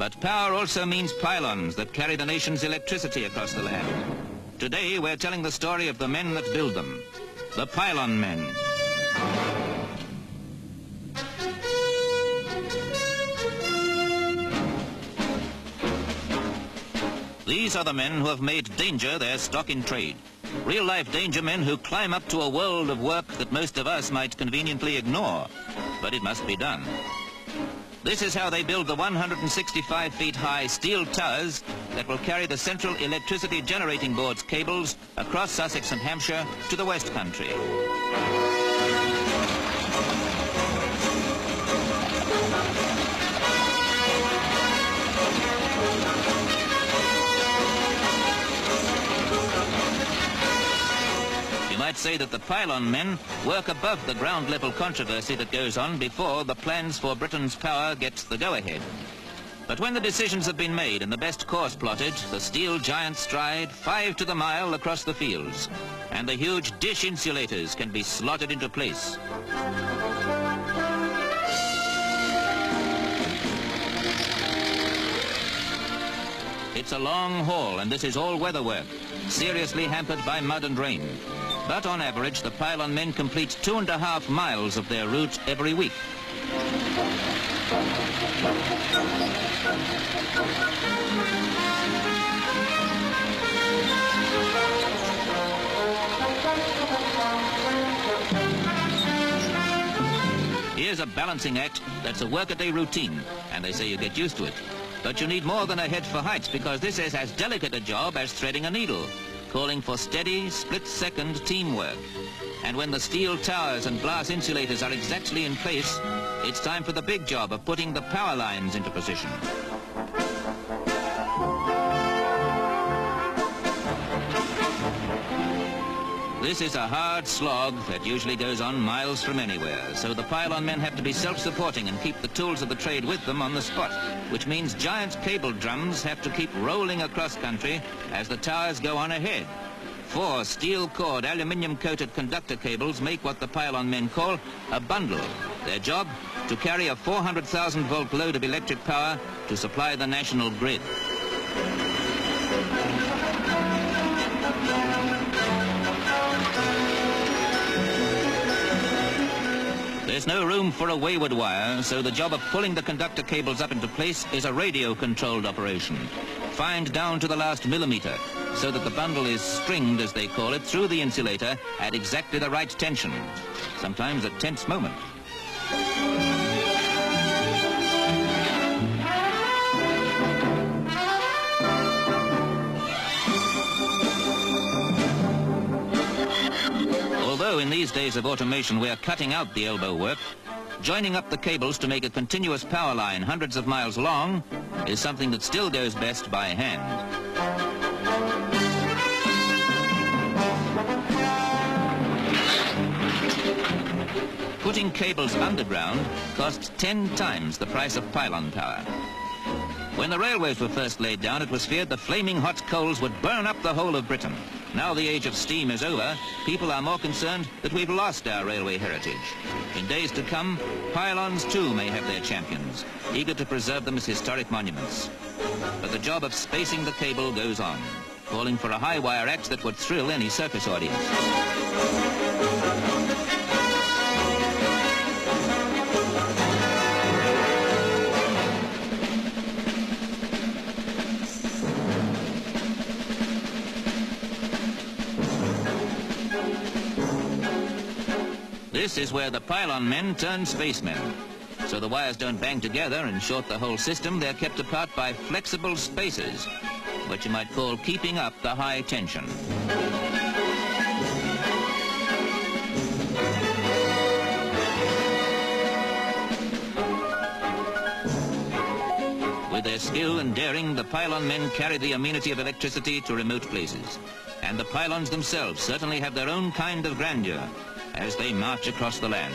But power also means pylons that carry the nation's electricity across the land. Today, we're telling the story of the men that build them, the pylon men. These are the men who have made danger their stock in trade. Real-life danger men who climb up to a world of work that most of us might conveniently ignore. But it must be done. This is how they build the 165 feet high steel towers that will carry the Central Electricity Generating Board's cables across Sussex and Hampshire to the West Country. I'd say that the pylon men work above the ground level controversy that goes on before the plans for Britain's power gets the go-ahead. But when the decisions have been made and the best course plotted, the steel giants stride 5 to the mile across the fields, and the huge dish insulators can be slotted into place. It's a long haul, and this is all weather work, seriously hampered by mud and rain. But on average, the pylon men complete 2.5 miles of their route every week. Here's a balancing act that's a workaday routine, and they say you get used to it. But you need more than a head for heights, because this is as delicate a job as threading a needle, calling for steady, split-second teamwork. And when the steel towers and glass insulators are exactly in place, it's time for the big job of putting the power lines into position. This is a hard slog that usually goes on miles from anywhere, so the pylon men have to be self-supporting and keep the tools of the trade with them on the spot, which means giant cable drums have to keep rolling across country as the towers go on ahead. 4 steel-cored, aluminium-coated conductor cables make what the pylon men call a bundle. Their job, to carry a 400,000-volt load of electric power to supply the national grid. There's no room for a wayward wire, so the job of pulling the conductor cables up into place is a radio-controlled operation, fined down to the last millimeter, so that the bundle is stringed, as they call it, through the insulator at exactly the right tension, sometimes a tense moment. Although in these days of automation we are cutting out the elbow work, joining up the cables to make a continuous power line hundreds of miles long is something that still goes best by hand. Putting cables underground costs 10 times the price of pylon power. When the railways were first laid down, it was feared the flaming hot coals would burn up the whole of Britain. Now the age of steam is over, people are more concerned that we've lost our railway heritage. In days to come, pylons too may have their champions, eager to preserve them as historic monuments. But the job of spacing the cable goes on, calling for a high wire act that would thrill any circus audience. This is where the pylon men turn spacemen. So the wires don't bang together and short the whole system. They're kept apart by flexible spacers, what you might call keeping up the high tension. With their skill and daring, the pylon men carry the amenity of electricity to remote places. And the pylons themselves certainly have their own kind of grandeur as they march across the land.